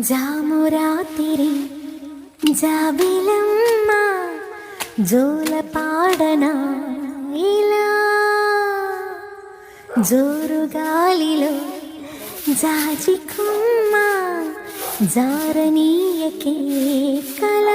జామురాతిరి జాబిలమ్మ జోల పాడనా ఇలా జోరు గాలిలో జాజి కొమ్మ జారనీయకే కళ